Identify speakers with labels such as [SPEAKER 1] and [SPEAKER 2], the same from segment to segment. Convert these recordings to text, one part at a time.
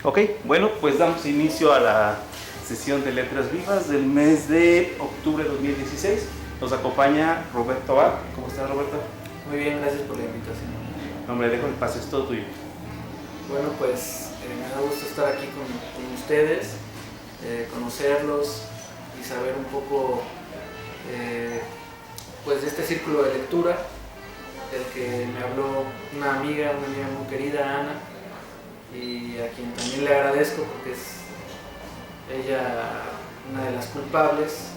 [SPEAKER 1] Ok, bueno, pues damos inicio a la sesión de Letras Vivas del mes de octubre de 2016. Nos acompaña Roberto Abad. ¿Cómo estás, Roberto?
[SPEAKER 2] Muy bien, gracias por la invitación.
[SPEAKER 1] Hombre, dejo el pase, es todo tuyo.
[SPEAKER 2] Bueno, pues me da gusto estar aquí con ustedes, conocerlos y saber un poco pues de este círculo de lectura del que me habló una amiga muy querida, Ana, y a quien también le agradezco porque es ella una de las culpables.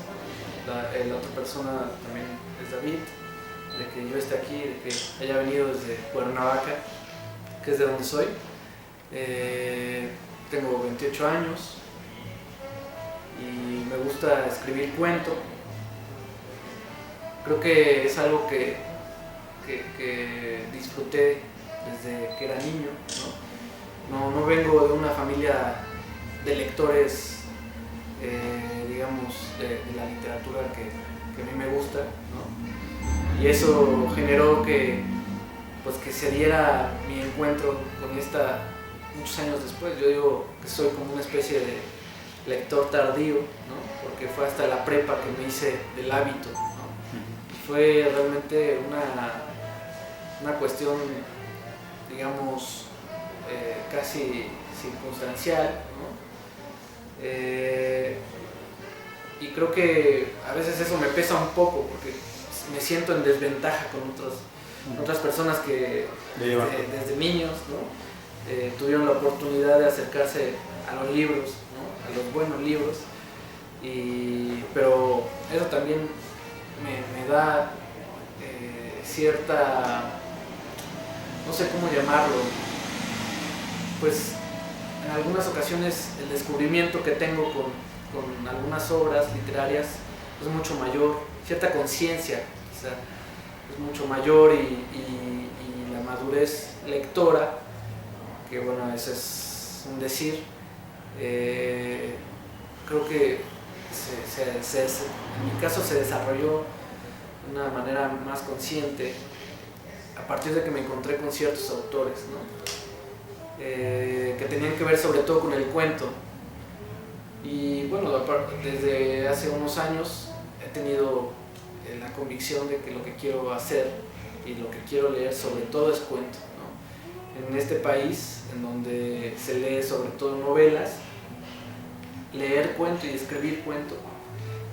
[SPEAKER 2] La otra persona también es David, de que yo esté aquí, de que haya venido desde Cuernavaca, que es de donde soy. Tengo 28 años y me gusta escribir cuento. Creo que es algo que disfruté desde que era niño, ¿no? No vengo de una familia de lectores, digamos, de la literatura que a mí me gusta, ¿no? Y eso generó que se diera mi encuentro con esta muchos años después. Yo digo que soy como una especie de lector tardío, ¿no? Porque fue hasta la prepa que me hice del hábito, ¿no? Y fue realmente una cuestión, digamos, casi circunstancial, ¿no? Y creo que a veces eso me pesa un poco porque me siento en desventaja con otras personas que desde niños, ¿no? Tuvieron la oportunidad de acercarse a los libros, ¿no? A los buenos libros, pero eso también me da cierta, no sé cómo llamarlo, pues en algunas ocasiones el descubrimiento que tengo con algunas obras literarias es mucho mayor, cierta conciencia quizá es mucho mayor y la madurez lectora, que bueno, eso es un decir, creo que en mi caso se desarrolló de una manera más consciente a partir de que me encontré con ciertos autores, ¿no? Que tenían que ver sobre todo con el cuento. Y bueno, desde hace unos años he tenido la convicción de que lo que quiero hacer y lo que quiero leer sobre todo es cuento, ¿no? En este país, en donde se lee sobre todo novelas, leer cuento y escribir cuento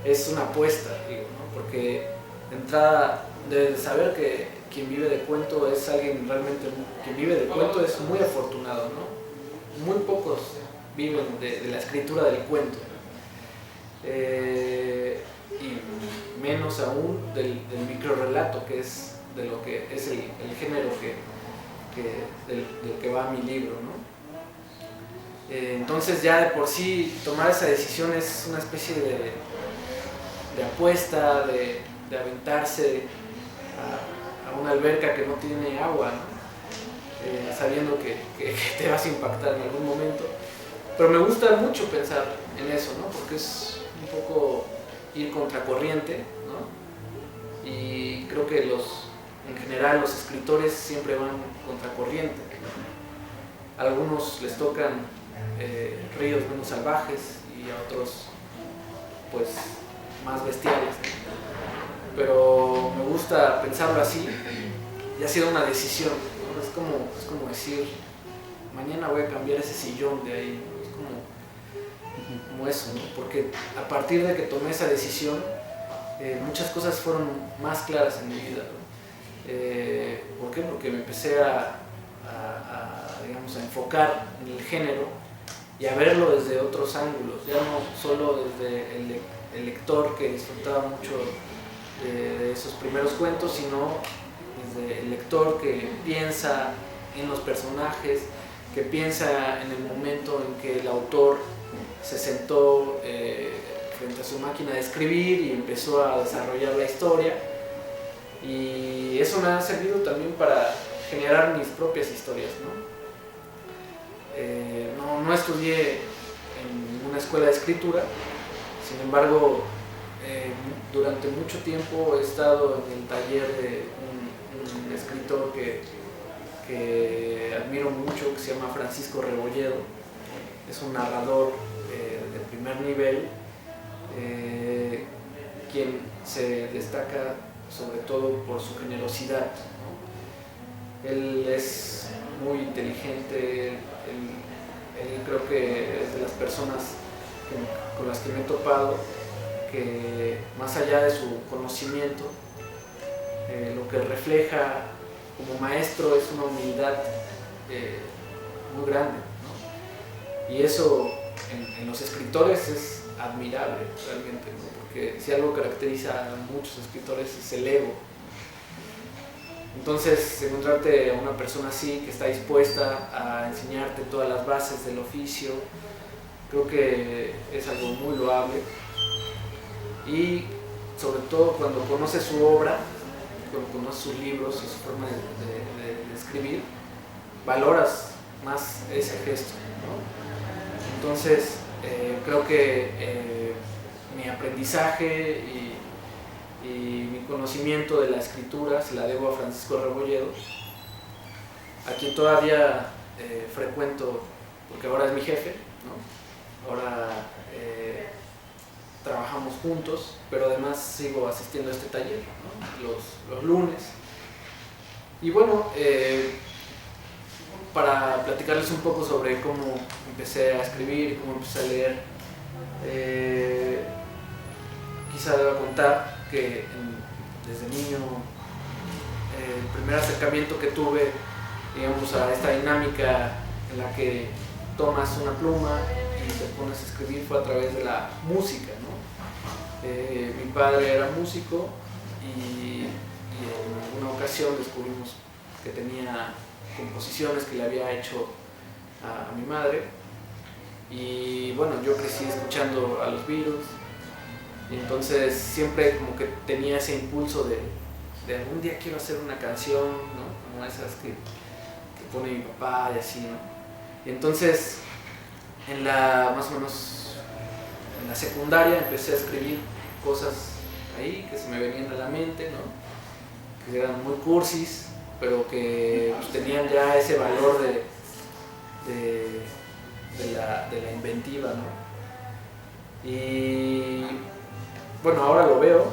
[SPEAKER 2] es una apuesta, digo, ¿no? Porque de entrada debes de saber que quien vive de cuento es alguien realmente, quien vive de cuento es muy afortunado, ¿no? Muy pocos viven de la escritura del cuento, y menos aún del microrrelato, que es de lo que es el género del que va mi libro, ¿no? Entonces ya de por sí tomar esa decisión es una especie de apuesta, de aventarse a una alberca que no tiene agua, ¿no? Sabiendo que te vas a impactar en algún momento. Pero me gusta mucho pensar en eso, ¿no? Porque es un poco ir contracorriente, ¿no? Y creo que en general los escritores siempre van contracorriente, ¿no? A algunos les tocan ríos menos salvajes y a otros pues más bestiales, ¿no? Pero me gusta pensarlo así y ha sido una decisión, ¿no? Es como decir, mañana voy a cambiar ese sillón de ahí, ¿no? Es como eso, ¿no? Porque a partir de que tomé esa decisión, muchas cosas fueron más claras en mi vida, ¿no? ¿Por qué? Porque me empecé digamos, a enfocar en el género y a verlo desde otros ángulos, ya no solo desde el lector que disfrutaba mucho de esos primeros cuentos, sino desde el lector que piensa en los personajes, que piensa en el momento en que el autor se sentó frente a su máquina de escribir y empezó a desarrollar la historia. Y eso me ha servido también para generar mis propias historias, ¿no? No estudié en una escuela de escritura, sin embargo, durante mucho tiempo he estado en el taller de un escritor que admiro mucho, que se llama Francisco Rebolledo, es un narrador de primer nivel, quien se destaca sobre todo por su generosidad, ¿no? Él es muy inteligente, él creo que es de las personas con las que me he topado que más allá de su conocimiento, lo que refleja como maestro es una humildad muy grande, ¿no? Y eso en los escritores es admirable realmente, ¿no? Porque si algo caracteriza a muchos escritores es el ego. Entonces, encontrarte a una persona así que está dispuesta a enseñarte todas las bases del oficio, creo que es algo muy loable. Y sobre todo cuando conoces su obra, cuando conoces sus libros y su forma de escribir, valoras más ese gesto, ¿no? Entonces, creo que mi aprendizaje y mi conocimiento de la escritura se la debo a Francisco Rebolledo, a quien todavía frecuento, porque ahora es mi jefe, ¿no? Ahora trabajamos juntos, pero además sigo asistiendo a este taller, ¿no? los lunes. Y bueno, para platicarles un poco sobre cómo empecé a escribir, cómo empecé a leer, quizá deba contar que desde niño el primer acercamiento que tuve, digamos, a esta dinámica en la que tomas una pluma y te pones a escribir fue a través de la música, ¿no? Mi padre era músico y en alguna ocasión descubrimos que tenía composiciones que le había hecho a mi madre, y bueno, yo crecí escuchando a los Beatles, y entonces siempre como que tenía ese impulso de algún día quiero hacer una canción, ¿no? Como esas que pone mi papá y así, ¿no? Y entonces más o menos en la secundaria empecé a escribir cosas ahí que se me venían a la mente, ¿no? Que eran muy cursis, pero que pues, tenían ya ese valor de la inventiva, ¿no? Y bueno, ahora lo veo,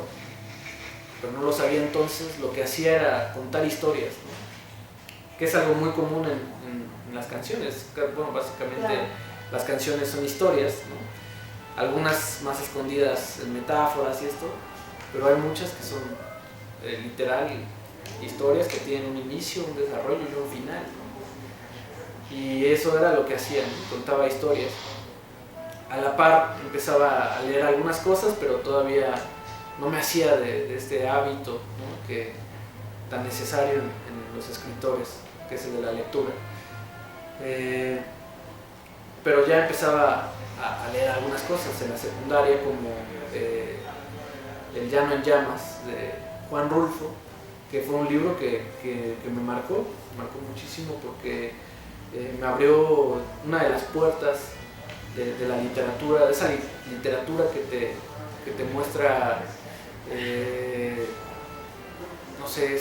[SPEAKER 2] pero no lo sabía entonces. Lo que hacía era contar historias, ¿no? Que es algo muy común en las canciones. Bueno, básicamente claro, las canciones son historias, ¿no? Algunas más escondidas en metáforas y esto, pero hay muchas que son literal historias que tienen un inicio, un desarrollo y un final, ¿no? Y eso era lo que hacía, ¿no? Contaba historias. A la par empezaba a leer algunas cosas, pero todavía no me hacía de este hábito, ¿no? Que tan necesario en los escritores, que es el de la lectura. Pero ya empezaba a leer algunas cosas en la secundaria, como El llano en llamas de Juan Rulfo, que fue un libro que me marcó muchísimo, porque me abrió una de las puertas de la literatura, de esa literatura que te muestra, no sé,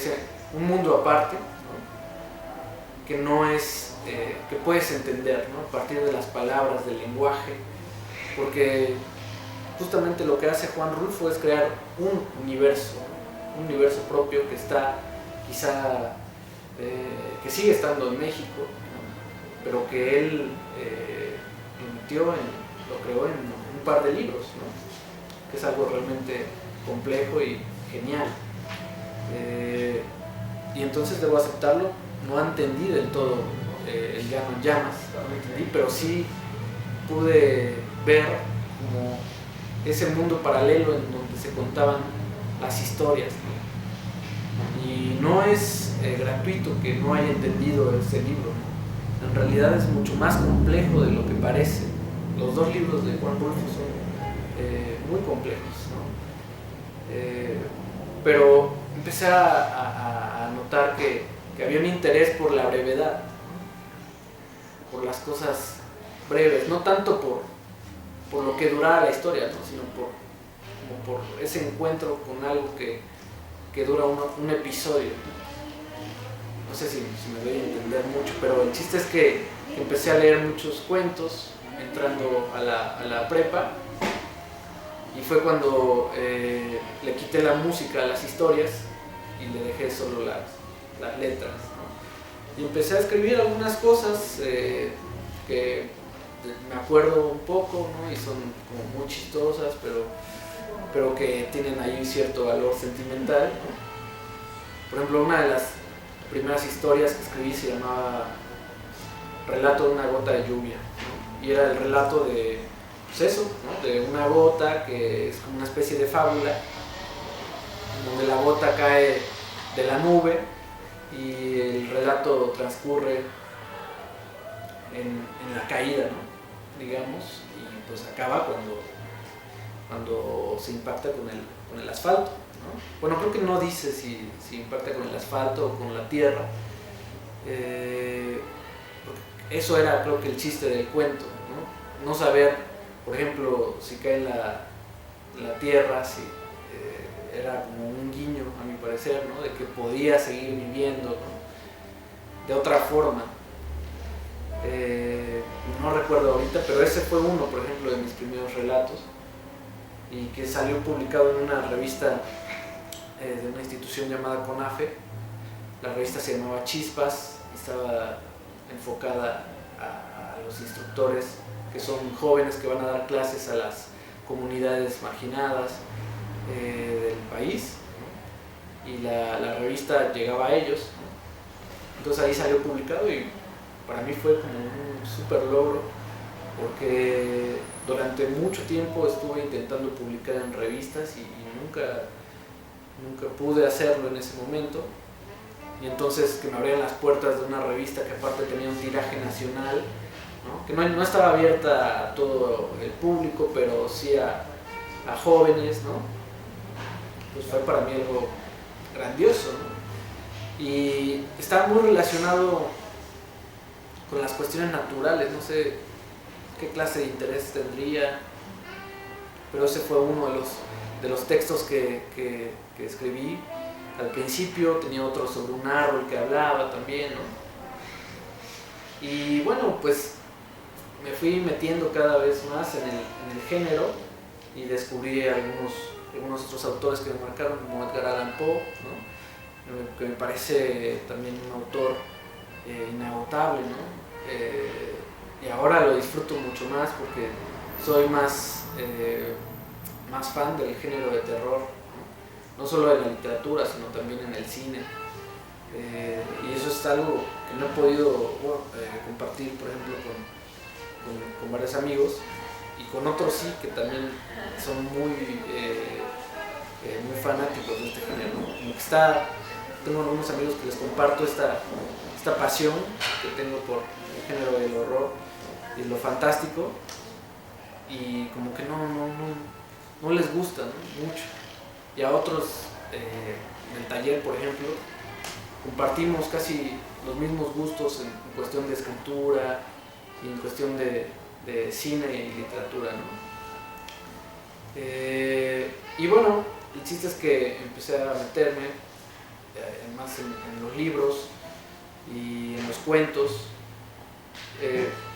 [SPEAKER 2] un mundo aparte, ¿no? Que no es, que puedes entender, ¿no? A partir de las palabras, del lenguaje, porque justamente lo que hace Juan Rulfo es crear un universo propio que está quizá, que sigue estando en México, ¿no? Pero que él lo creó en un par de libros, ¿no? Que es algo realmente complejo y genial. Y entonces debo aceptarlo, no entendí del todo El llano en llamas, no entendí, pero sí pude ver como ese mundo paralelo en donde se contaban las historias, ¿no? Y no es gratuito que no haya entendido ese libro, ¿no? En realidad es mucho más complejo de lo que parece. Los dos libros de Juan Rulfo son muy complejos, ¿no? Pero empecé a notar que había un interés por la brevedad, por las cosas breves, no tanto por lo que durara la historia, ¿no? Sino por ese encuentro con algo que dura un episodio. No sé si me doy a entender mucho, pero el chiste es que empecé a leer muchos cuentos, entrando a la prepa, y fue cuando le quité la música a las historias y le dejé solo las letras, ¿no? Y empecé a escribir algunas cosas que me acuerdo un poco, ¿no? Y son como muy chistosas, pero que tienen ahí cierto valor sentimental, ¿no? Por ejemplo, una de las primeras historias que escribí se llamaba Relato de una gota de lluvia, ¿no? Y era el relato de, pues eso, ¿no? De una gota que es como una especie de fábula, donde la gota cae de la nube y el relato transcurre en la caída, ¿no? Digamos, y pues acaba cuando se impacta con el asfalto, ¿no? Bueno, creo que no dice si impacta con el asfalto o con la tierra. Eso era, creo que, el chiste del cuento, ¿no? No saber, por ejemplo, si cae en la tierra, si era como un guiño, a mi parecer, ¿no? De que podía seguir viviendo, ¿no? De otra forma. No recuerdo ahorita, pero ese fue uno, por ejemplo, de mis primeros relatos, y que salió publicado en una revista de una institución llamada CONAFE. La revista se llamaba Chispas, estaba enfocada a los instructores que son jóvenes que van a dar clases a las comunidades marginadas del país, ¿no? Y la revista llegaba a ellos, ¿no? Entonces ahí salió publicado y para mí fue como un súper logro, porque durante mucho tiempo estuve intentando publicar en revistas y nunca pude hacerlo en ese momento. Y entonces que me abrieran las puertas de una revista que aparte tenía un tiraje nacional, ¿no? Que no estaba abierta a todo el público, pero sí a jóvenes, ¿no? Pues fue para mí algo grandioso, ¿no? Y estaba muy relacionado con las cuestiones naturales, no sé qué clase de interés tendría, pero ese fue uno de los textos que escribí. Al principio tenía otro sobre un árbol que hablaba también, ¿no? Y bueno, pues me fui metiendo cada vez más en el género y descubrí algunos otros autores que me marcaron, como Edgar Allan Poe, ¿no? Que me parece también un autor inagotable, ¿no? Y ahora lo disfruto mucho más porque soy más fan del género de terror, no solo en la literatura, sino también en el cine. Y eso es algo que no he podido compartir, por ejemplo, con varios amigos, y con otros sí, que también son muy fanáticos de este género, ¿no? Como que tengo algunos amigos que les comparto esta pasión que tengo por el género del horror y lo fantástico, y como que no les gusta, ¿no? Mucho. Y a otros, en el taller, por ejemplo, compartimos casi los mismos gustos en cuestión de escritura y en cuestión de cine y literatura, ¿no? Y bueno, el chiste es que empecé a meterme más en los libros y en los cuentos.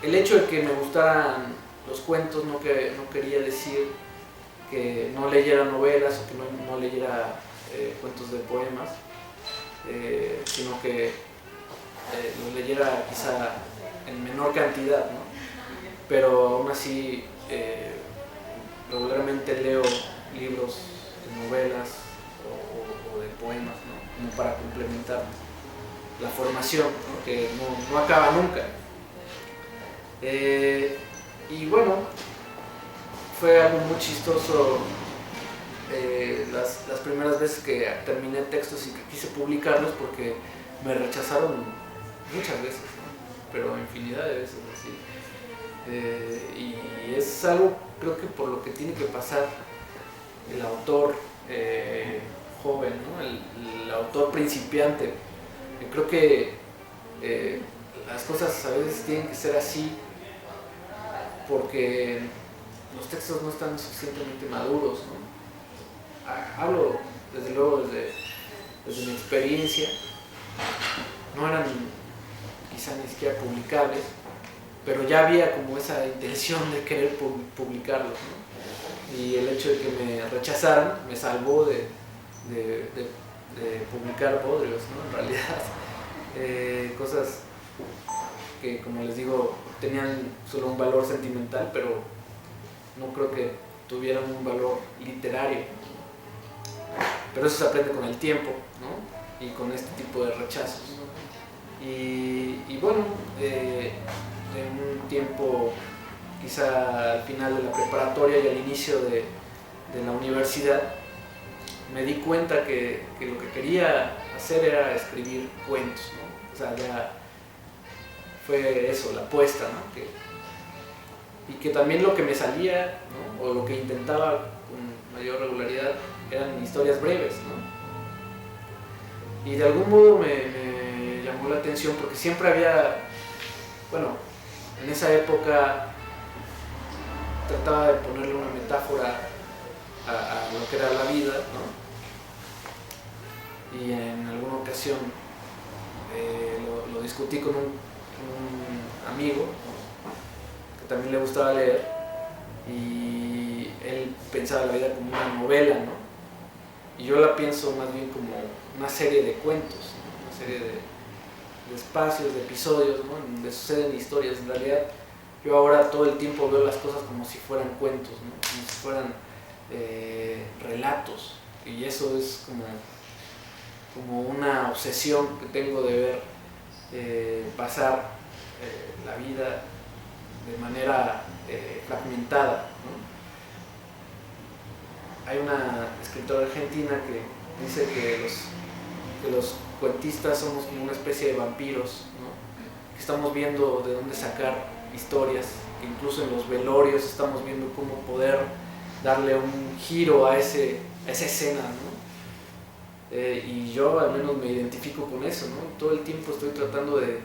[SPEAKER 2] El hecho de que me gustaran los cuentos no quería decir que no leyera novelas o que no leyera cuentos de poemas, sino que los leyera quizá en menor cantidad, ¿no? Pero aún así regularmente leo libros de novelas o de poemas, ¿no? Como para complementar la formación, ¿no? Que no acaba nunca. Y bueno, fue algo muy chistoso las primeras veces que terminé textos y que quise publicarlos, porque me rechazaron muchas veces, ¿no? Pero infinidad de veces así. Y es algo, creo que por lo que tiene que pasar el autor joven, ¿no? El autor principiante. Creo que las cosas a veces tienen que ser así, porque los textos no están suficientemente maduros, ¿no? Hablo desde luego desde mi experiencia, no eran quizá ni siquiera publicables, pero ya había como esa intención de querer publicarlos, ¿no? Y el hecho de que me rechazaran me salvó de publicar bodrios, ¿no? En realidad, cosas que, como les digo, tenían solo un valor sentimental, pero no creo que tuvieran un valor literario. Pero eso se aprende con el tiempo, ¿no? Y con este tipo de rechazos. Y bueno, en un tiempo, quizá al final de la preparatoria y al inicio de la universidad, me di cuenta que lo que quería hacer era escribir cuentos, ¿no? O sea, ya fue eso, la apuesta, ¿no? Y que también lo que me salía, ¿no? O lo que intentaba con mayor regularidad eran historias breves, ¿no? Y de algún modo me llamó la atención porque siempre había, bueno, en esa época trataba de ponerle una metáfora a lo que era la vida, ¿no? Y en alguna ocasión lo discutí con un amigo, ¿no? Que también le gustaba leer, y él pensaba la vida como una novela, ¿no? Y yo la pienso más bien como una serie de cuentos, ¿no? Una serie de espacios, de episodios, ¿no? Donde suceden historias. En realidad yo ahora todo el tiempo veo las cosas como si fueran cuentos, ¿no? Como si fueran relatos, y eso es como una obsesión que tengo de ver pasar la vida de manera fragmentada, ¿no? Hay una escritora argentina que dice que los cuentistas somos como una especie de vampiros, ¿no? Que estamos viendo de dónde sacar historias, que incluso en los velorios estamos viendo cómo poder darle un giro a esa escena, ¿no? Y yo al menos me identifico con eso, ¿no? Todo el tiempo estoy tratando de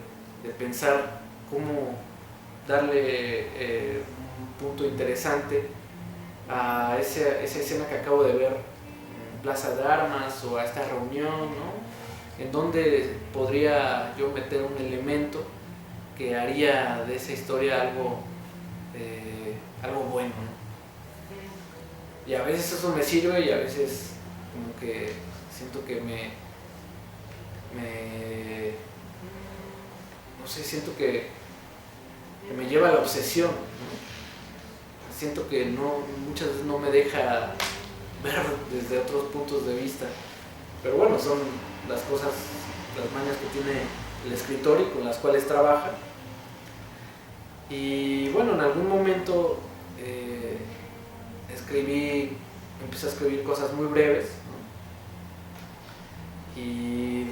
[SPEAKER 2] pensar cómo darle un punto interesante a esa escena que acabo de ver en Plaza de Armas, o a esta reunión, ¿no? En donde podría yo meter un elemento que haría de esa historia algo bueno, ¿no? Y a veces eso me sirve, y a veces como que siento que no sé, siento que me lleva a la obsesión, ¿no? Siento que muchas veces no me deja ver desde otros puntos de vista. Pero bueno, son las cosas, las mañas que tiene el escritor y con las cuales trabaja. Y bueno, en algún momento empecé a escribir cosas muy breves, ¿no? Y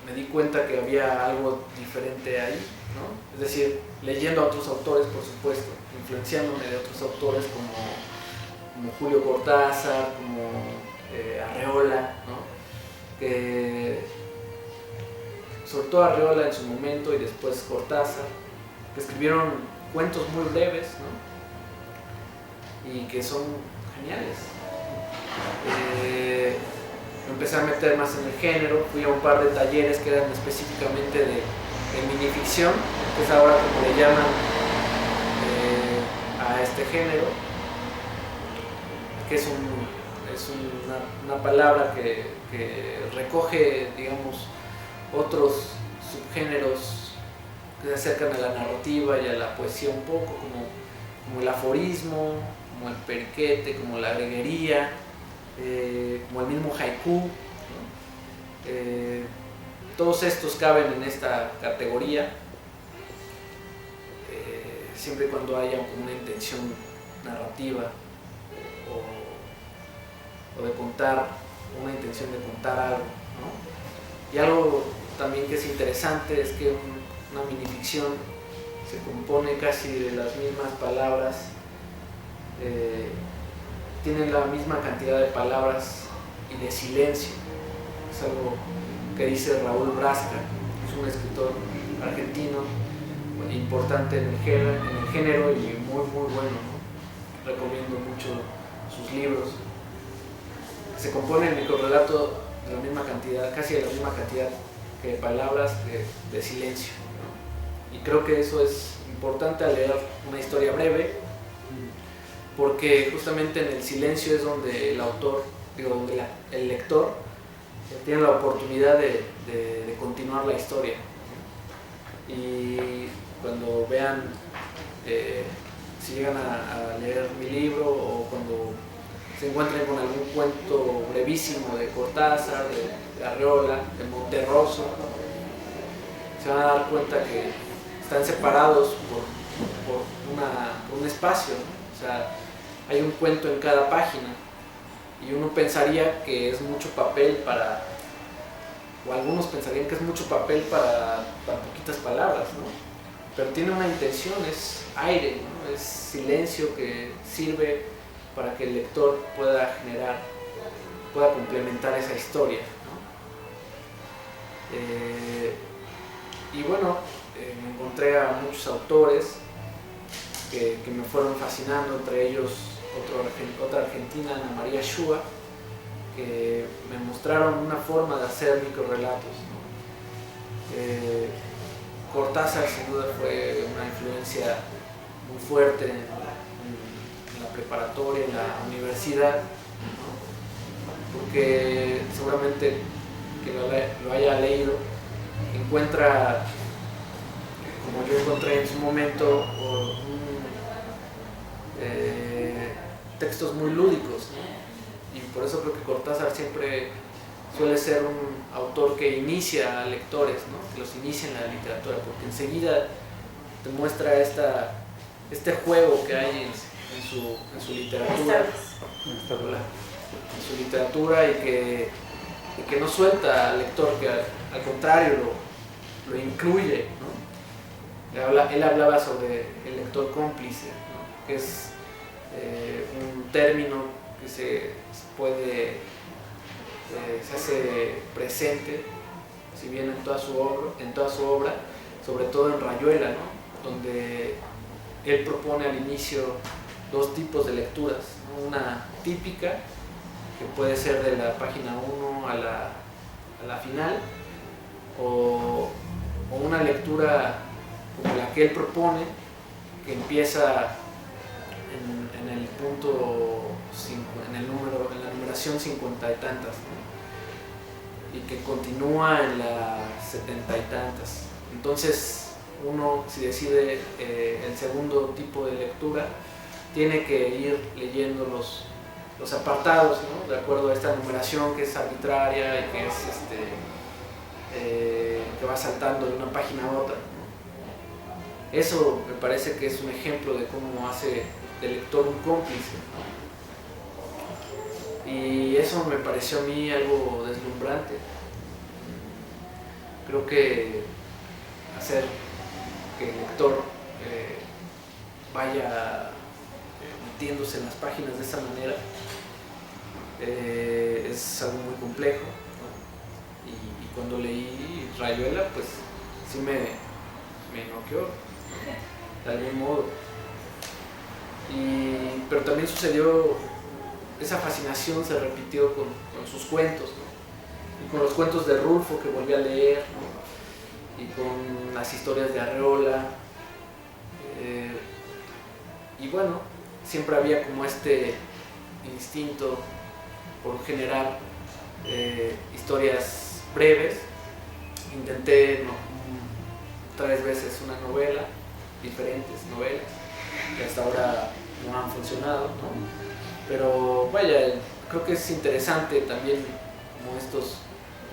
[SPEAKER 2] me di cuenta que había algo diferente ahí, ¿no? Es decir, leyendo a otros autores, por supuesto, influenciándome de otros autores como Julio Cortázar, como Arreola, ¿no? Que sobre todo Arreola en su momento, y después Cortázar, que escribieron cuentos muy breves, ¿no? Y que son geniales. Me empecé a meter más en el género, fui a un par de talleres que eran específicamente de minificción, que es ahora como le llaman a este género, que es una palabra que recoge, digamos, otros subgéneros que se acercan a la narrativa y a la poesía un poco, como el aforismo, como el periquete, como la greguería, como el mismo haiku, ¿no? Todos estos caben en esta categoría, siempre y cuando haya una intención narrativa o de contar, una intención de contar algo, ¿no? Y algo también que es interesante es que una minificción se compone casi de las mismas palabras, tienen la misma cantidad de palabras y de silencio. Es algo que dice Raúl Brasca, es un escritor argentino importante en el género y muy bueno, ¿no? Recomiendo mucho sus libros. Se compone el microrrelato de la misma cantidad, casi de la misma cantidad que de palabras de silencio, ¿no? Y creo que eso es importante al leer una historia breve, porque justamente en el silencio es donde el autor, donde el lector tiene la oportunidad de continuar la historia. Y cuando vean, si llegan a leer mi libro, o cuando se encuentren con algún cuento brevísimo de Cortázar, de Arreola, de Monterroso, se van a dar cuenta que están separados por un espacio, ¿no? O sea, hay un cuento en cada página, y uno pensaría que es mucho papel para, o algunos pensarían que es mucho papel para poquitas palabras, ¿no? Pero tiene una intención, es aire, ¿no? Es silencio que sirve para que el lector pueda complementar esa historia, ¿no? Y bueno, me encontré a muchos autores que me fueron fascinando, entre ellos otra argentina, Ana María Shua, que me mostraron una forma de hacer microrelatos, ¿no? Cortázar sin duda fue una influencia muy fuerte en la preparatoria, en la universidad, ¿no? Porque seguramente que lo haya leído encuentra, como yo encontré en su momento, textos muy lúdicos, ¿no? Y por eso creo que Cortázar siempre suele ser un autor que inicia a lectores, ¿no? Que los inicia en la literatura, porque enseguida te muestra este juego que hay en su literatura, y que no suelta al lector, que al contrario lo incluye, ¿no? Él hablaba sobre el lector cómplice, ¿no? Que es un término que se hace presente, si bien en toda su obra, sobre todo en Rayuela, ¿no? Donde él propone al inicio dos tipos de lecturas, ¿no? Una típica, que puede ser de la página 1 a la final, o una lectura como la que él propone, que empieza en el punto 5, en la numeración 50 y tantas, ¿no? Y que continúa en las 70 y tantas. Entonces uno, si decide el segundo tipo de lectura, tiene que ir leyendo los apartados, ¿no? De acuerdo a esta numeración que es arbitraria y que es que va saltando de una página a otra, ¿no? Eso me parece que es un ejemplo de cómo hace del lector un cómplice, ¿no? Y eso me pareció a mí algo deslumbrante. Creo que hacer que el lector vaya metiéndose en las páginas de esa manera es algo muy complejo, ¿no? Y cuando leí Rayuela, pues sí me noqueó, ¿no? De algún modo. Pero también sucedió, esa fascinación se repitió con sus cuentos, ¿no? Y con los cuentos de Rulfo, que volví a leer, ¿no? Y con las historias de Arreola. Y bueno, siempre había como este instinto por generar historias breves. Intenté 3 veces una novela, diferentes novelas, que hasta ahora no han funcionado, ¿no? Pero vaya, creo que es interesante también como estos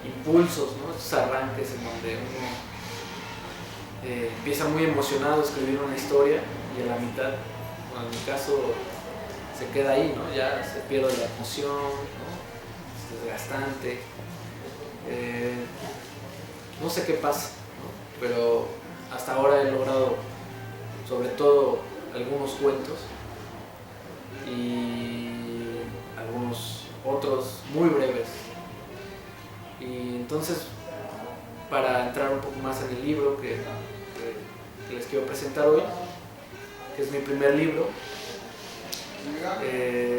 [SPEAKER 2] impulsos, ¿no? Estos arranques en donde uno empieza muy emocionado a escribir una historia y a la mitad, bueno, en mi caso, se queda ahí, ¿no? Ya se pierde la emoción, ¿no? Es desgastante. No sé qué pasa, ¿no? Pero hasta ahora he logrado, sobre todo, algunos cuentos y algunos otros muy breves. Y entonces, para entrar un poco más en el libro que les quiero presentar hoy, que es mi primer libro,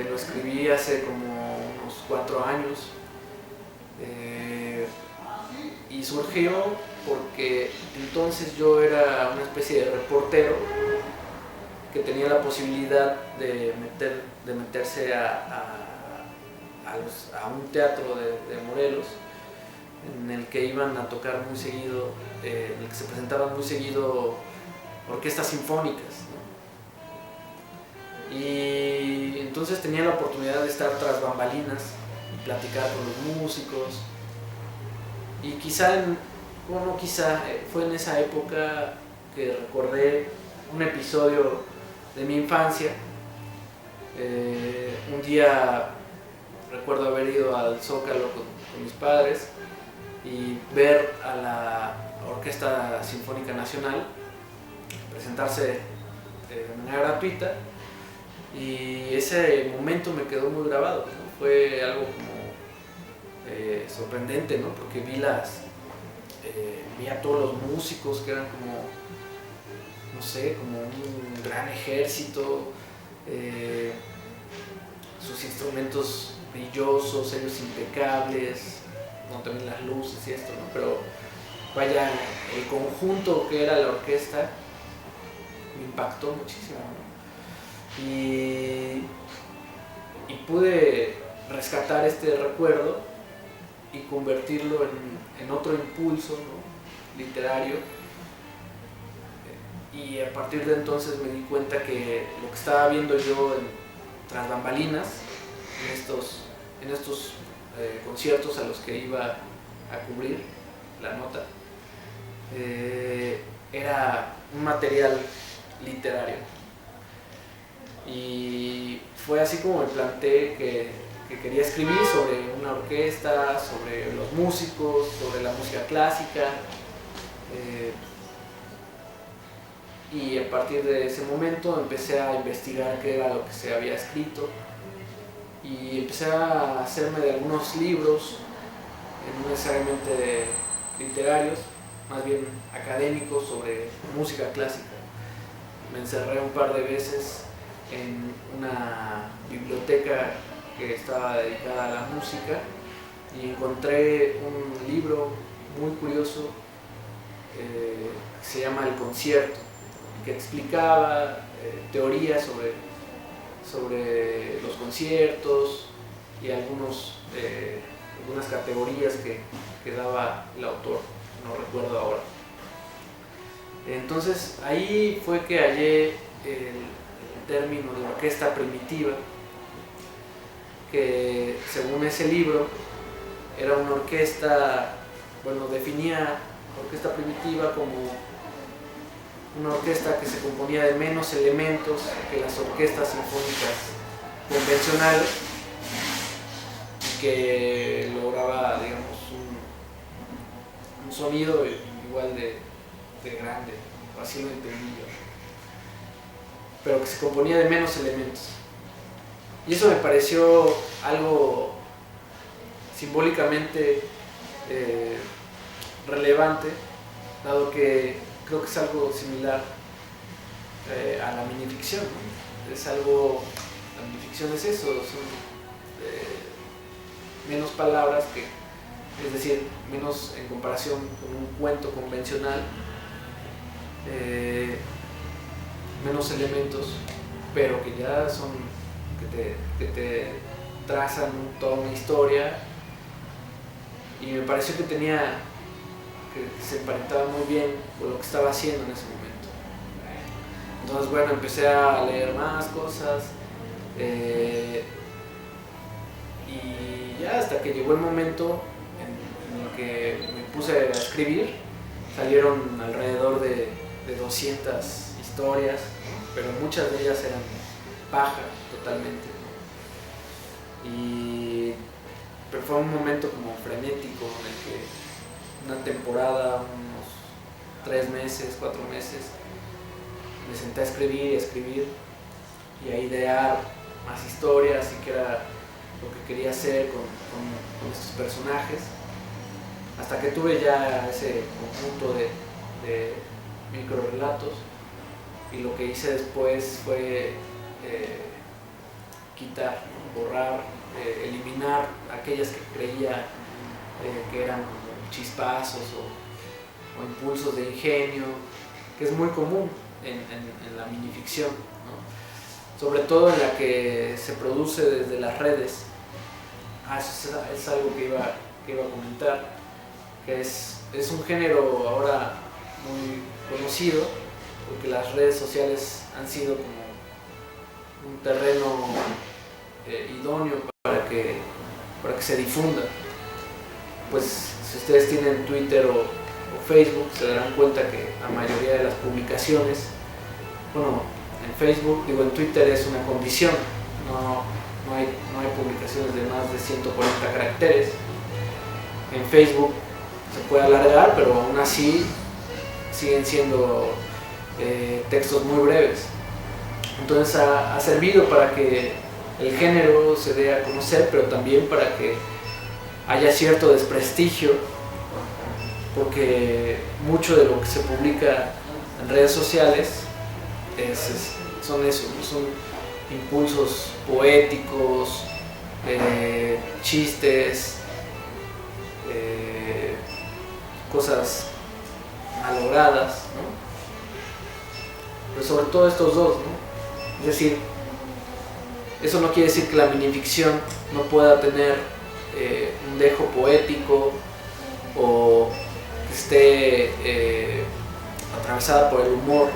[SPEAKER 2] lo escribí hace como unos 4 años, y Y surgió porque entonces yo era una especie de reportero que tenía la posibilidad de meterse a un teatro de Morelos, en el que iban a tocar muy seguido, en el que se presentaban muy seguido orquestas sinfónicas, ¿no? Y entonces tenía la oportunidad de estar tras bambalinas y platicar con los músicos. Y fue en esa época que recordé un episodio de mi infancia. Un día recuerdo haber ido al Zócalo con mis padres y ver a la Orquesta Sinfónica Nacional presentarse de manera gratuita, y ese momento me quedó muy grabado, ¿no? Fue algo como sorprendente, ¿no? Porque vi a todos los músicos que eran como, no sé, como un gran ejército, sus instrumentos brillosos, ellos impecables, no, también las luces y esto, ¿no? Pero vaya, el conjunto que era la orquesta me impactó muchísimo, ¿no? Y pude rescatar este recuerdo y convertirlo en otro impulso, ¿no? Literario. Y a partir de entonces me di cuenta que lo que estaba viendo yo tras bambalinas, en estos conciertos a los que iba a cubrir la nota, era un material literario. Y fue así como me planteé que quería escribir sobre una orquesta, sobre los músicos, sobre la música clásica. Y a partir de ese momento empecé a investigar qué era lo que se había escrito, y empecé a hacerme de algunos libros, no necesariamente literarios, más bien académicos, sobre música clásica. Me encerré un par de veces en una biblioteca que estaba dedicada a la música y encontré un libro muy curioso que se llama El Concierto, que explicaba teorías sobre los conciertos y algunas categorías que daba el autor, no recuerdo ahora. Entonces ahí fue que hallé el término de orquesta primitiva, que según ese libro era una orquesta, definía orquesta primitiva como una orquesta que se componía de menos elementos que las orquestas sinfónicas convencionales, y que lograba, digamos, un sonido igual de grande, así lo entendí yo, pero que se componía de menos elementos. Y eso me pareció algo simbólicamente relevante, dado que creo que es algo similar a la minificción, ¿no? La minificción es eso, son menos palabras, es decir, menos en comparación con un cuento convencional, menos elementos, pero que ya son, que te trazan toda una historia, y me pareció que se emparentaba muy bien con lo que estaba haciendo en ese momento. Entonces, empecé a leer más cosas, y ya hasta que llegó el momento en el que me puse a escribir. Salieron alrededor de 200 historias, pero muchas de ellas eran paja totalmente, pero fue un momento como frenético en el que una temporada, unos 3 meses, 4 meses, me senté a escribir y a idear más historias, y qué era lo que quería hacer con estos personajes, hasta que tuve ya ese conjunto de microrelatos, y lo que hice después fue quitar, borrar, eliminar aquellas que creía que eran chispazos o impulsos de ingenio, que es muy común en la minificción, ¿no? Sobre todo en la que se produce desde las redes. Eso es algo que iba a comentar, que es un género ahora muy conocido, porque las redes sociales han sido como un terreno idóneo para que se difunda. Pues si ustedes tienen Twitter o Facebook, se darán cuenta que la mayoría de las publicaciones, bueno, en Twitter es una condición, no hay publicaciones de más de 140 caracteres. En Facebook se puede alargar, pero aún así siguen siendo textos muy breves. Entonces ha servido para que el género se dé a conocer, pero también para que haya cierto desprestigio, porque mucho de lo que se publica en redes sociales son impulsos poéticos, chistes, cosas malogradas, ¿no? Pero sobre todo estos dos, ¿no? Es decir, eso no quiere decir que la minificción no pueda tener un dejo poético o que esté atravesada por el humor.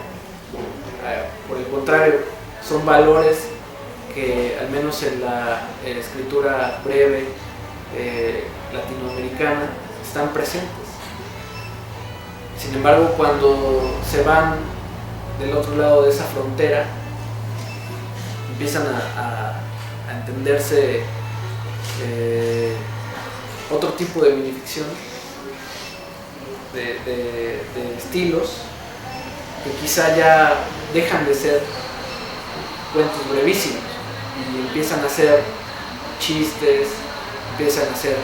[SPEAKER 2] Por el contrario, son valores que al menos en la escritura breve latinoamericana están presentes. Sin embargo, cuando se van del otro lado de esa frontera, empiezan a entenderse otro tipo de minificción, de estilos que quizá ya dejan de ser cuentos brevísimos y empiezan a ser chistes, empiezan a ser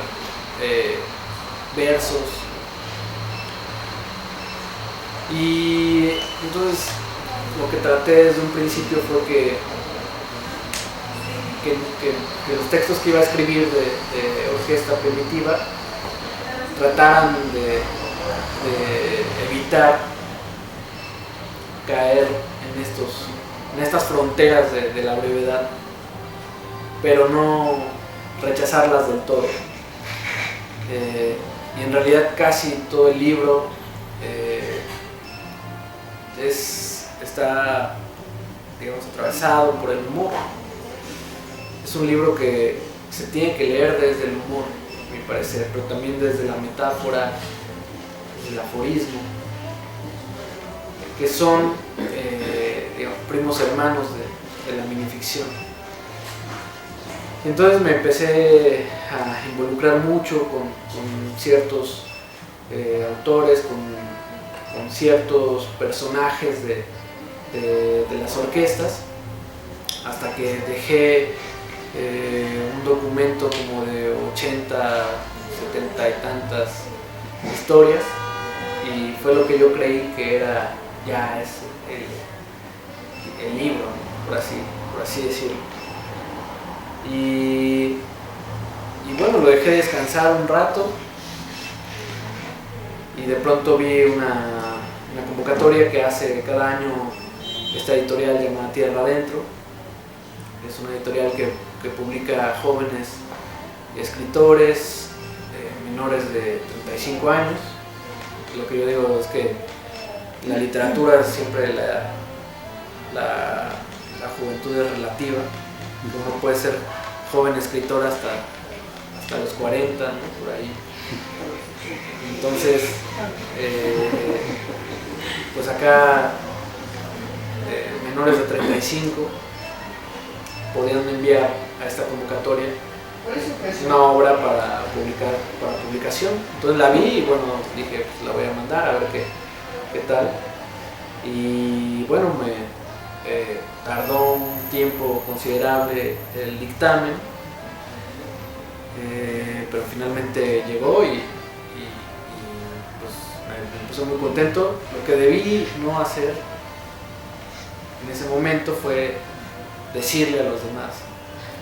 [SPEAKER 2] versos. Y entonces lo que traté desde un principio fue que los textos que iba a escribir de orquesta primitiva trataran de evitar caer en estas fronteras de la brevedad, pero no rechazarlas del todo. Y en realidad casi todo el libro está, digamos, atravesado por el humor. Es un libro que se tiene que leer desde el humor, a mi parecer, pero también desde la metáfora, desde el aforismo, que son digamos, primos hermanos de la minificción. Entonces me empecé a involucrar mucho con ciertos autores, con ciertos personajes de las orquestas, hasta que dejé un documento como de 80, 70 y tantas historias, y fue lo que yo creí que era ya es el libro, ¿no? por así decirlo. Y bueno, lo dejé descansar un rato y de pronto vi una convocatoria que hace cada año esta editorial llamada Tierra Adentro. Es una editorial que publica jóvenes escritores menores de 35 años. Lo que yo digo es que la literatura siempre la juventud es relativa. Uno puede ser joven escritor hasta los 40, ¿no? Por ahí. Entonces, pues acá menores de 35 podían enviar a esta convocatoria una obra para publicación. Entonces la vi y bueno, dije, pues la voy a mandar a ver qué tal. Y bueno, me tardó un tiempo considerable el dictamen, pero finalmente llegó y pues me puse muy contento. Lo que debí no hacer en ese momento fue decirle a los demás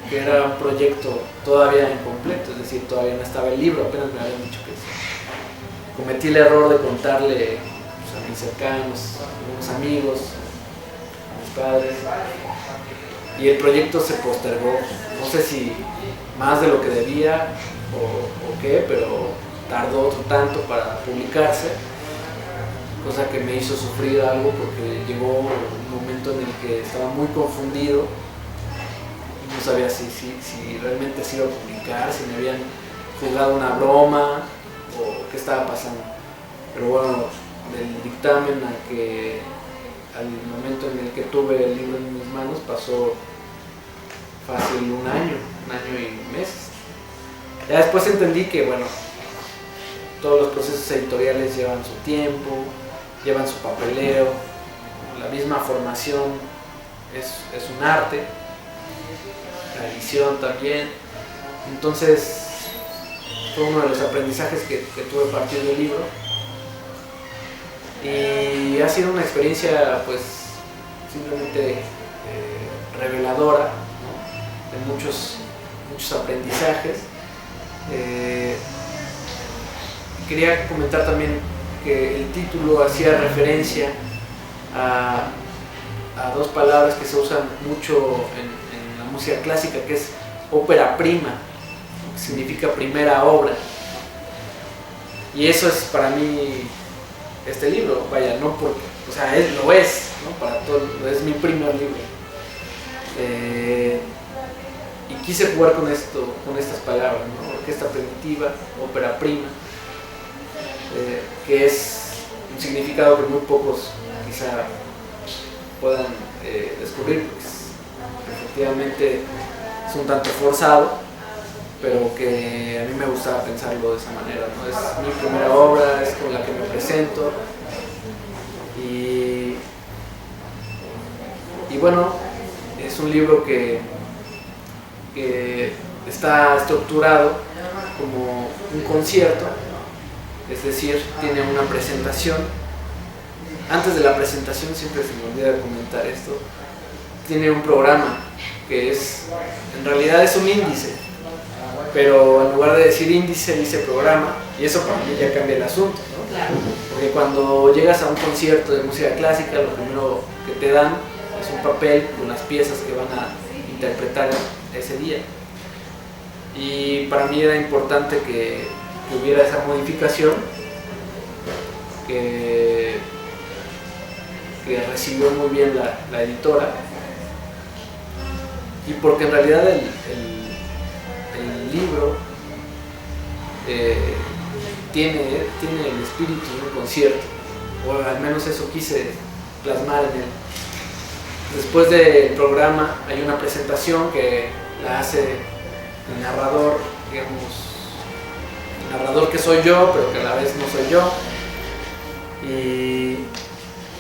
[SPEAKER 2] que era un proyecto todavía incompleto, es decir, todavía no estaba el libro, apenas me habían dicho que sí. cometí el error de contarle pues, a mis cercanos, a mis amigos, a mis padres, y el proyecto se postergó, no sé si más de lo que debía o qué, pero tardó otro tanto para publicarse, cosa que me hizo sufrir algo porque llegó un momento en el que estaba muy confundido, no sabía si realmente se iba a publicar, si me habían jugado una broma o qué estaba pasando. Pero bueno, del dictamen al momento en el que tuve el libro en mis manos pasó fácil un año y meses. Ya después entendí que bueno, todos los procesos editoriales llevan su tiempo, llevan su papeleo, la misma formación es un arte, la edición también. Entonces fue uno de los aprendizajes que tuve a partir del libro, y ha sido una experiencia pues simplemente reveladora, ¿no? De muchos aprendizajes. Quería comentar también que el título hacía referencia a dos palabras que se usan mucho en la música clásica, que es ópera prima, que significa primera obra. Y eso es para mí este libro, vaya, no porque, o sea, lo es, ¿no? Para todo, es mi primer libro. Y quise jugar con estas palabras, ¿no? Orquesta primitiva, ópera prima, que es un significado que muy pocos quizá puedan descubrir, pues efectivamente es un tanto forzado, pero que a mí me gustaba pensarlo de esa manera, ¿no? Es mi primera obra, es con la que me presento, y bueno, es un libro que está estructurado como un concierto, es decir, tiene una presentación. Antes de la presentación, siempre se me olvida comentar esto, tiene un programa que en realidad es un índice, pero en lugar de decir índice dice programa, y eso para mí ya cambia el asunto, ¿no? Porque cuando llegas a un concierto de música clásica, lo primero que te dan es un papel con las piezas que van a interpretar ese día, y para mí era importante que hubiera esa modificación que recibió muy bien la editora, y porque en realidad el libro tiene el espíritu de un concierto, o al menos eso quise plasmar en él. Después del programa hay una presentación que la hace el narrador, digamos, el narrador que soy yo, pero que a la vez no soy yo, y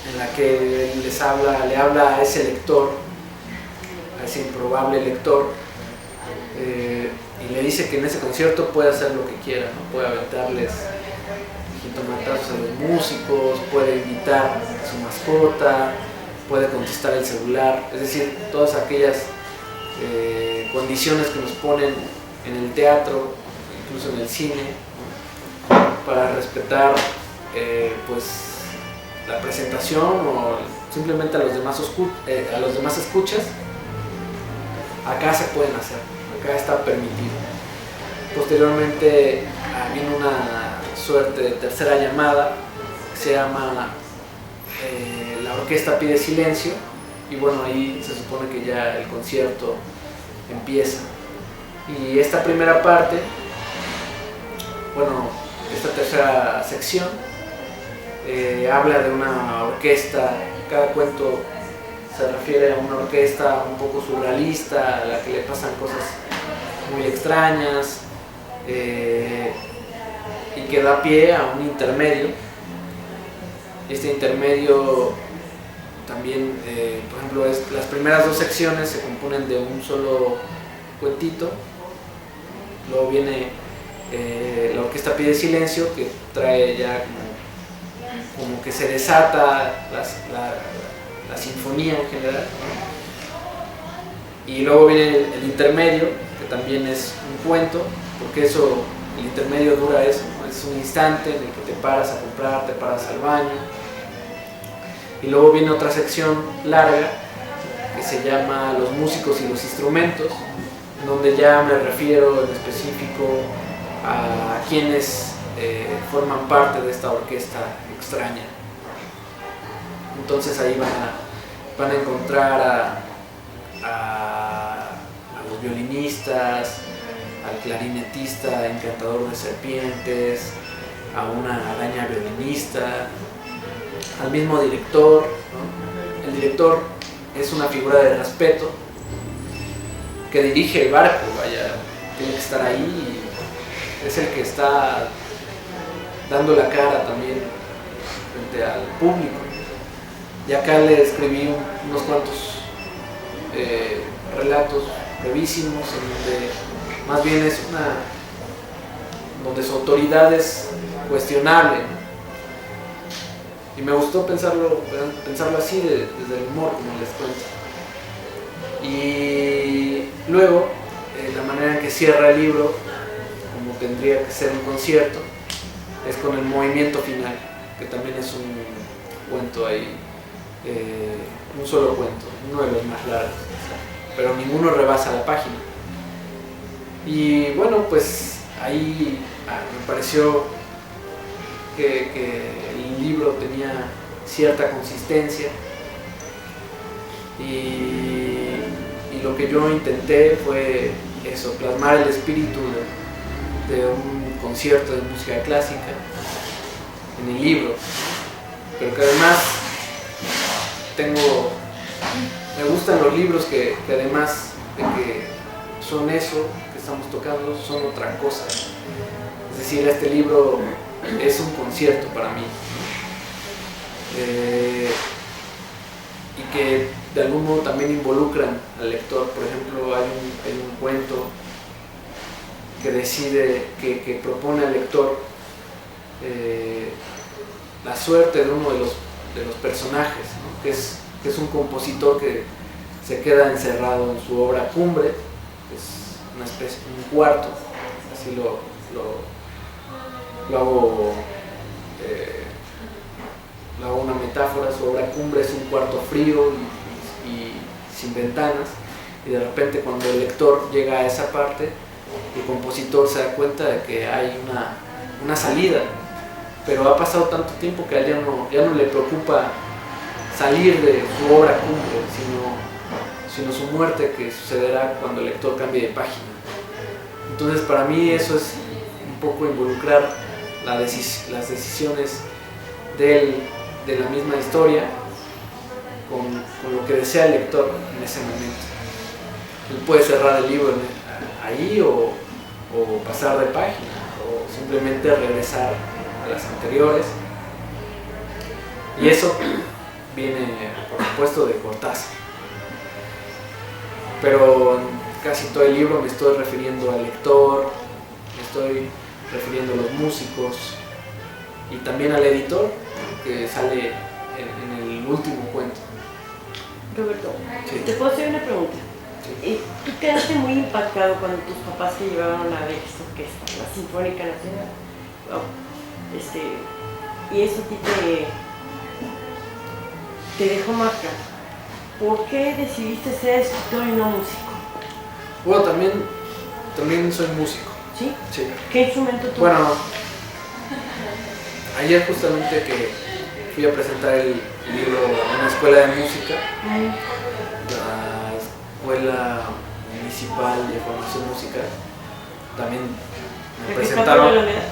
[SPEAKER 2] en la que le habla a ese lector, a ese improbable lector, y le dice que en ese concierto puede hacer lo que quiera, ¿no? Puede aventarles jitomatazos a los músicos, puede invitar a su mascota, puede contestar el celular, es decir, todas aquellas condiciones que nos ponen en el teatro, incluso en el cine, ¿no? Para respetar pues la presentación o simplemente a los demás escuchas. Acá se pueden hacer, acá está permitido. Posteriormente viene una suerte de tercera llamada que se llama La orquesta pide silencio, y bueno, ahí se supone que ya el concierto empieza. Y esta primera parte, bueno, esta tercera sección habla de una orquesta. Cada cuento se refiere a una orquesta un poco surrealista, a la que le pasan cosas muy extrañas, y que da pie a un intermedio. Este intermedio también, por ejemplo, las primeras dos secciones se componen de un solo cuentito. Luego viene La orquesta pide silencio, que trae ya como que se desata la sinfonía en general, ¿no? Y luego viene el intermedio, que también es un cuento, porque el intermedio dura eso, ¿no? Es un instante en el que te paras a comprar, te paras al baño. Y luego viene otra sección larga que se llama Los músicos y los instrumentos, donde ya me refiero en específico a quienes forman parte de esta orquesta extraña. Entonces ahí van a encontrar a los violinistas, al clarinetista encantador de serpientes, a una araña violinista, al mismo director, ¿no? El director es una figura de respeto que dirige el barco, vaya, tiene que estar ahí, es el que está dando la cara también frente al público. Y acá le escribí unos cuantos relatos brevísimos en donde más bien es donde su autoridad es cuestionable, ¿no? Y me gustó pensarlo así desde el humor, como les cuento. Y luego, la manera en que cierra el libro, como tendría que ser un concierto, es con el movimiento final, que también es un cuento ahí, un solo cuento, uno de los más largos, pero ninguno rebasa la página. Y bueno, pues ahí me pareció que el libro tenía cierta consistencia y lo que yo intenté fue eso, plasmar el espíritu de un concierto de música clásica en el libro, pero que además me gustan los libros que además de que son eso que estamos tocando, son otra cosa. Es decir, este libro es un concierto para mí, y que de algún modo también involucran al lector. Por ejemplo, hay un cuento que que propone al lector la suerte de uno de los personajes, ¿no? que es un compositor que se queda encerrado en su obra cumbre, que es una especie, un cuarto, así lo hago una metáfora. Su obra cumbre es un cuarto frío y sin ventanas, y de repente cuando el lector llega a esa parte, el compositor se da cuenta de que hay una salida, pero ha pasado tanto tiempo que a él ya no le preocupa salir de su obra cumbre, sino su muerte, que sucederá cuando el lector cambie de página. Entonces para mí eso es un poco involucrar las decisiones de la misma historia con lo que desea el lector en ese momento. Él puede cerrar el libro ahí o pasar de página o simplemente regresar a las anteriores, y eso viene por supuesto de Cortázar, pero en casi todo el libro me estoy refiriendo al lector, me estoy refiriendo a los músicos y también al editor, que sale en el último cuento.
[SPEAKER 3] Roberto,
[SPEAKER 2] Sí.
[SPEAKER 3] ¿te puedo hacer una pregunta?
[SPEAKER 2] Sí.
[SPEAKER 3] Tú quedaste muy impactado cuando tus papás te llevaron a ver esta orquesta, la Sinfónica Nacional. Wow. Y eso a ti te dejó marca. ¿Por qué decidiste ser escritor y no músico?
[SPEAKER 2] Bueno, también soy músico.
[SPEAKER 3] ¿Sí?
[SPEAKER 2] Sí.
[SPEAKER 3] ¿Qué instrumento tú?
[SPEAKER 2] Bueno, ayer justamente que fui a presentar el libro a una escuela de música, la Escuela Municipal de Formación Musical, también me
[SPEAKER 3] ¿De qué
[SPEAKER 2] presentaron.
[SPEAKER 3] parte de la unidad?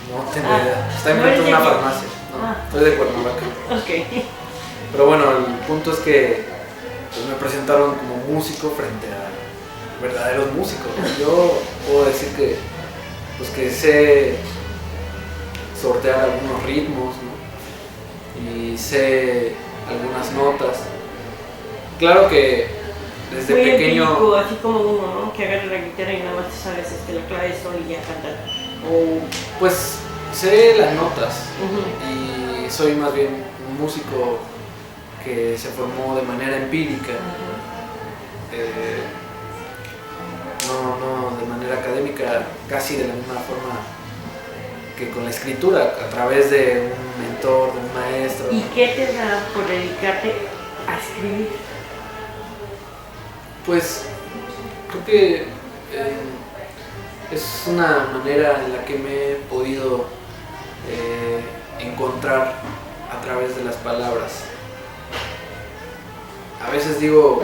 [SPEAKER 2] No tengo idea, está
[SPEAKER 3] ¿no
[SPEAKER 2] enfrente
[SPEAKER 3] eres
[SPEAKER 2] de
[SPEAKER 3] de
[SPEAKER 2] una
[SPEAKER 3] aquí?
[SPEAKER 2] farmacia. No, soy de Cuernavaca.
[SPEAKER 3] Ok.
[SPEAKER 2] Pero bueno, el punto es que pues, me presentaron como músico frente a verdaderos músicos. Yo puedo decir que sé sortear algunos ritmos, ¿no? Y sé algunas notas. Claro que desde
[SPEAKER 3] Muy
[SPEAKER 2] pequeño...
[SPEAKER 3] empírico, así como uno, ¿no? Que agarra la guitarra y nada más te sabes la clave de sol y ya cantar.
[SPEAKER 2] Pues sé las notas.
[SPEAKER 3] Uh-huh.
[SPEAKER 2] Y soy más bien un músico que se formó de manera empírica, no de manera académica, casi de la misma forma que con la escritura, a través de un mentor, de un maestro.
[SPEAKER 3] ¿Y qué te da por dedicarte a escribir?
[SPEAKER 2] Pues creo que es una manera en la que me he podido encontrar a través de las palabras. A veces digo,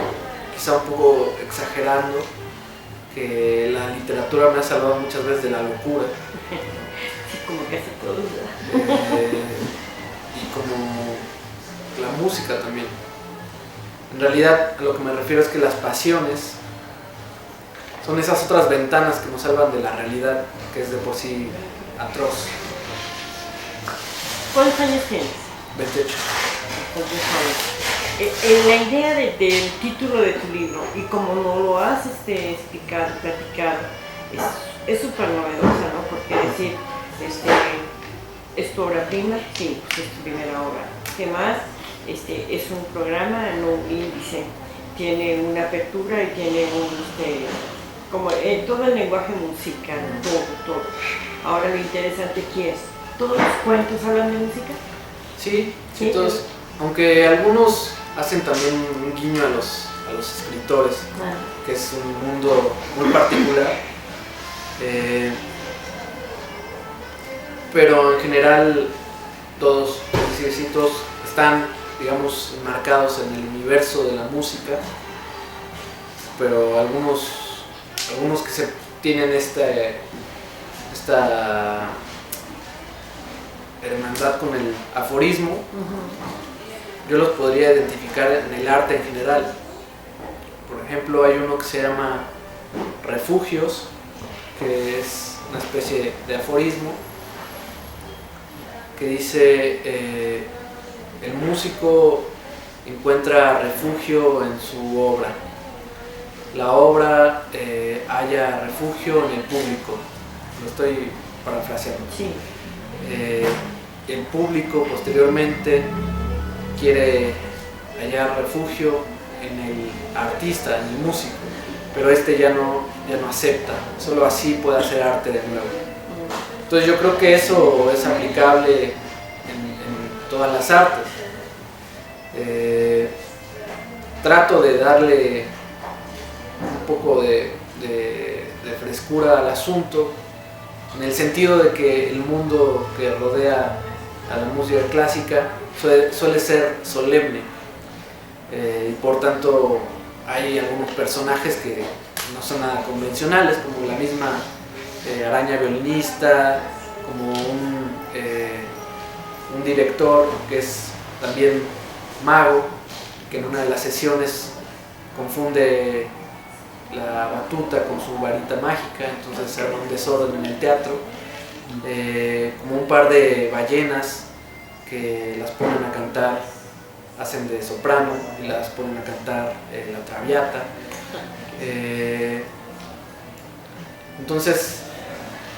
[SPEAKER 2] quizá un poco exagerando, que la literatura me ha salvado muchas veces de la locura.
[SPEAKER 3] Sí, como que hace todo, ¿verdad?
[SPEAKER 2] Y como la música también. En realidad, a lo que me refiero es que las pasiones son esas otras ventanas que nos salvan de la realidad, que es de por sí atroz.
[SPEAKER 3] ¿Cuántos años tienes?
[SPEAKER 2] 28.
[SPEAKER 3] La idea del título de tu libro y como no lo has explicado, platicado, es súper novedosa, ¿no? Porque decir, es tu obra prima, sí, pues es tu primera obra. ¿Qué más? Es un programa, no un índice. Tiene una apertura y tiene como todo el lenguaje musical, todo. Ahora lo interesante aquí es, ¿todos los cuentos hablan de música?
[SPEAKER 2] Sí, todos, aunque algunos hacen también un guiño a los escritores, que es un mundo muy particular, pero en general todos están, digamos, enmarcados en el universo de la música, pero algunos que se tienen esta hermandad con el aforismo, yo los podría identificar en el arte en general. Por ejemplo, hay uno que se llama Refugios, que es una especie de aforismo que dice el músico encuentra refugio en su obra, la obra halla refugio en el público. Lo estoy parafraseando.
[SPEAKER 3] Sí.
[SPEAKER 2] El público posteriormente quiere hallar refugio en el artista, en el músico, pero ya no acepta, solo así puede hacer arte de nuevo. Entonces yo creo que eso es aplicable en todas las artes. Trato de darle un poco de frescura al asunto, en el sentido de que el mundo que rodea a la música clásica suele ser solemne, y por tanto hay algunos personajes que no son nada convencionales, como la misma araña violinista, como un director que es también mago, que en una de las sesiones confunde la batuta con su varita mágica, entonces se arma un desorden en el teatro, como un par de ballenas que las ponen a cantar, hacen de soprano y las ponen a cantar la traviata. Entonces,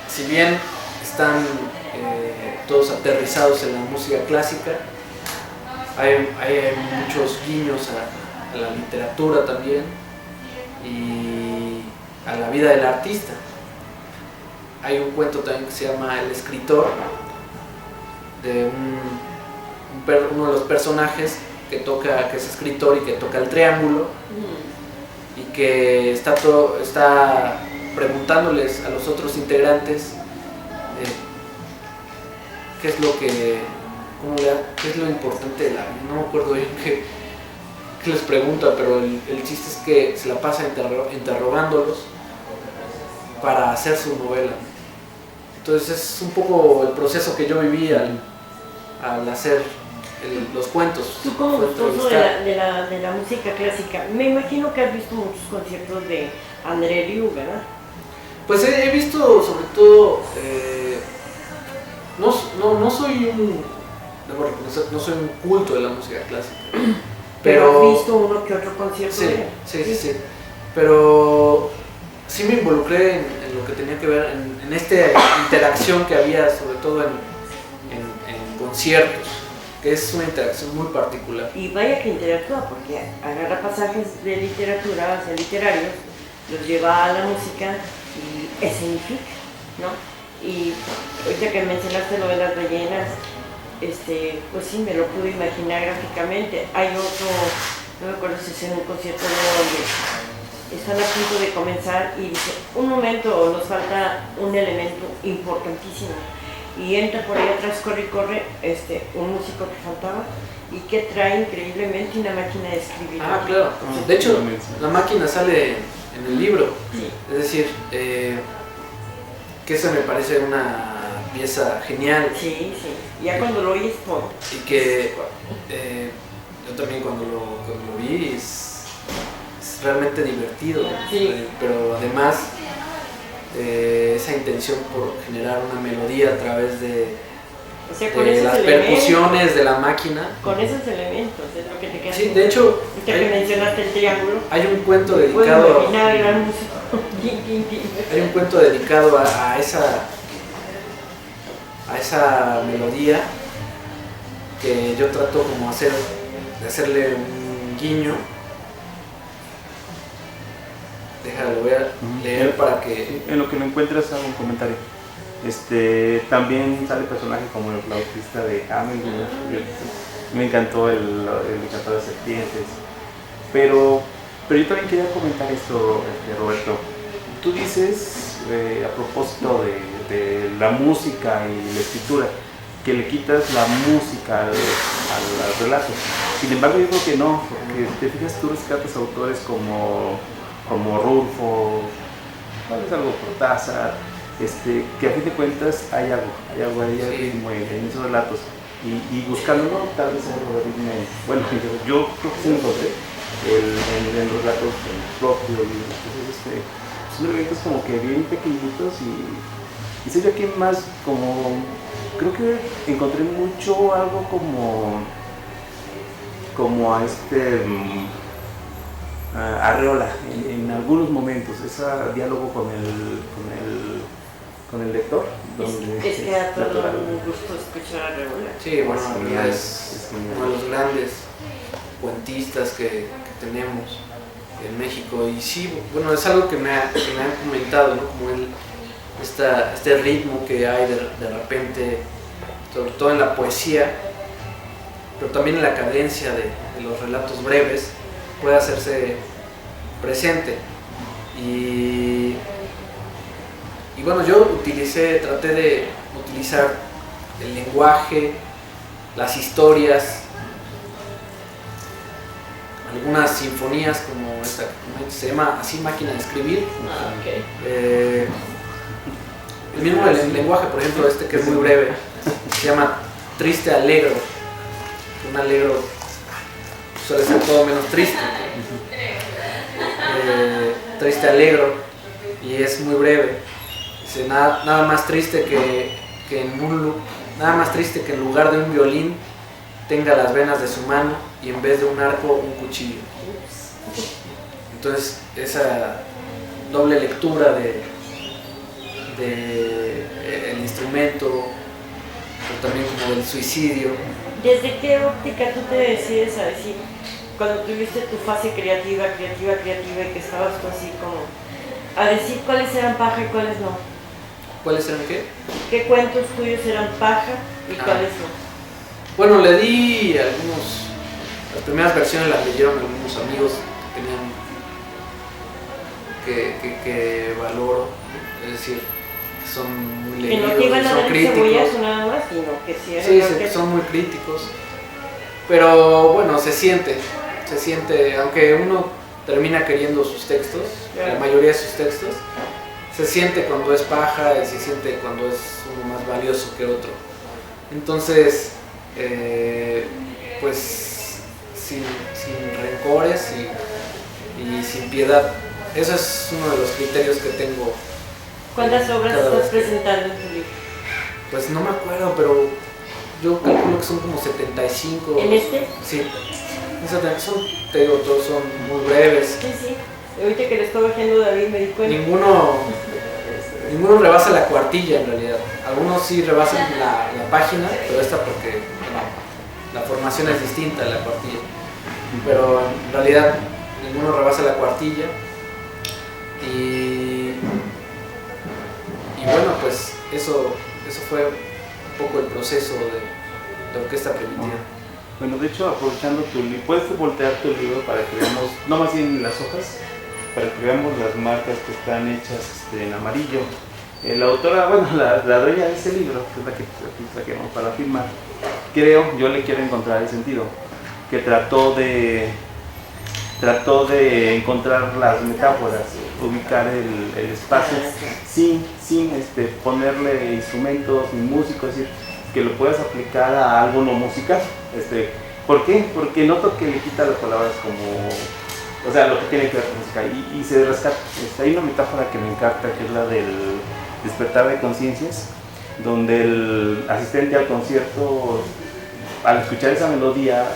[SPEAKER 2] si bien están todos aterrizados en la música clásica, hay muchos guiños a la literatura también y a la vida del artista. Hay un cuento también que se llama El escritor, de uno de los personajes que es escritor y que toca el triángulo, y que está preguntándoles a los otros integrantes qué es lo importante de la vida. No me acuerdo bien qué les pregunta, pero el chiste es que se la pasa interrogándolos para hacer su novela. Entonces es un poco el proceso que yo viví al hacer los cuentos.
[SPEAKER 3] Tú como gustoso de la música clásica, me imagino que has visto muchos conciertos de André Rieu, ¿verdad?
[SPEAKER 2] Pues he visto sobre todo, no soy debo reconocer, no soy un culto de la música clásica.
[SPEAKER 3] Pero has visto uno que otro concierto.
[SPEAKER 2] Sí. Pero sí me involucré en lo que tenía que ver, en esta interacción que había, sobre todo en conciertos, que es una interacción muy particular.
[SPEAKER 3] Y vaya que interactúa, porque agarra pasajes de literatura, o sea, literarios, los lleva a la música y escenifica, ¿no? Y ahorita que mencionaste lo de las ballenas, pues sí, me lo pude imaginar gráficamente. Hay otro, no me acuerdo si es en un concierto donde están a punto de comenzar y dice, un momento, nos falta un elemento importantísimo. Y entra por ahí atrás, corre y corre, un músico que faltaba y que trae increíblemente una máquina de escribir.
[SPEAKER 2] Ah, claro. De hecho, la máquina sale en el libro.
[SPEAKER 3] Sí.
[SPEAKER 2] Es decir, que esa me parece una pieza genial.
[SPEAKER 3] Sí, sí. Ya cuando lo oyes, ¡pum!
[SPEAKER 2] Y que yo también cuando lo vi es realmente divertido.
[SPEAKER 3] Sí.
[SPEAKER 2] Pero además esa intención por generar una melodía a través de
[SPEAKER 3] O sea, con esos
[SPEAKER 2] las
[SPEAKER 3] elementos,
[SPEAKER 2] percusiones de la máquina.
[SPEAKER 3] con esos elementos, es lo que te queda.
[SPEAKER 2] Sí, de hecho,
[SPEAKER 3] Ahorita que mencionaste el triángulo,
[SPEAKER 2] hay un cuento
[SPEAKER 3] puedo
[SPEAKER 2] dedicado
[SPEAKER 3] imaginar el gran músico.
[SPEAKER 2] hay un cuento dedicado a esa melodía que yo trato como de hacerle un guiño. Déjalo, voy a leer para que...
[SPEAKER 1] En lo que lo encuentras, hago un comentario. También sale personaje como el flautista de Hamelin. Me encantó el encantador de serpientes. Pero yo también quería comentar esto, Roberto. Tú dices, a propósito de la música y la escritura, que le quitas la música al relato. Sin embargo, yo creo que no, porque te fijas, tú rescatas autores como Rulfo, tal vez algo Cortázar, que a fin de cuentas hay algo ahí, hay ritmo en esos relatos. Y buscándolo, tal vez algo de ritmo. Bueno, yo creo que sí encontré en los relatos propios. Entonces, son elementos como que bien pequeñitos y sé yo aquí más como, creo que encontré mucho algo como a Arreola en algunos momentos, ese diálogo con el lector.
[SPEAKER 3] Es que a todo un gusto escuchar a Arreola.
[SPEAKER 2] Sí, bueno, es uno de los grandes cuentistas que tenemos en México. Y sí, bueno, es algo que me han comentado, ¿no? Como este ritmo que hay de repente, sobre todo en la poesía, pero también en la cadencia de los relatos breves, puede hacerse presente. Y bueno, yo traté de utilizar el lenguaje, las historias, algunas sinfonías como esta que se llama así Máquina de Escribir.
[SPEAKER 3] Ah, okay.
[SPEAKER 2] El mismo lenguaje, por ejemplo, que es muy breve, se llama Triste Alegro. Un alegro suele ser todo menos triste. Triste Alegro, y es muy breve. Dice, nada más triste que en lugar de un violín tenga las venas de su mano y en vez de un arco un cuchillo. Entonces esa doble lectura de el instrumento, pero también como del suicidio.
[SPEAKER 3] ¿Desde qué óptica tú te decides a decir, cuando tuviste tu fase creativa y que estabas tú así como a decir cuáles eran paja y cuáles no?
[SPEAKER 2] ¿Cuáles eran qué?
[SPEAKER 3] ¿Qué cuentos tuyos eran paja y cuáles no?
[SPEAKER 2] Bueno, le di las primeras versiones las leyeron algunos amigos que valoro, es decir, que son muy leídos,
[SPEAKER 3] que no te iban a
[SPEAKER 2] son
[SPEAKER 3] dar
[SPEAKER 2] críticos.
[SPEAKER 3] cebollazo nada más, sino que sí eran
[SPEAKER 2] Sí, son muy críticos, pero bueno, se siente, aunque uno termina queriendo sus textos, la mayoría de sus textos, se siente cuando es paja y se siente cuando es uno más valioso que otro. Entonces, pues sin rencores y sin piedad. Eso es uno de los criterios que tengo.
[SPEAKER 3] ¿Cuántas obras estás presentando en tu libro?
[SPEAKER 2] Pues no me acuerdo, pero yo calculo que son como 75.
[SPEAKER 3] ¿En este?
[SPEAKER 2] Sí. Te digo, todos son muy breves.
[SPEAKER 3] Sí. Ahorita que le estaba viendo David me di cuenta.
[SPEAKER 2] Ninguno rebasa la cuartilla en realidad. Algunos sí rebasan la página, pero esta porque la formación es distinta a la cuartilla. Pero en realidad ninguno rebasa la cuartilla. Y bueno, pues eso fue un poco el proceso de orquesta primitiva.
[SPEAKER 1] Bueno, de hecho, aprovechando tu libro, puedes voltear tu libro para que veamos, no más bien las hojas, para que veamos las marcas que están hechas en amarillo. La autora, bueno, la dueña de ese libro, que es la que trajeron para firmar, creo, yo le quiero encontrar el sentido, que trató de encontrar las metáforas, ubicar el espacio sin ponerle instrumentos ni músicos, es decir, que lo puedas aplicar a algo no musical. ¿Por qué? Porque noto que le quita las palabras como, o sea, lo que tiene que ver con música y se rescata. Hay una metáfora que me encanta, que es la del despertar de conciencias, donde el asistente al concierto, al escuchar esa melodía,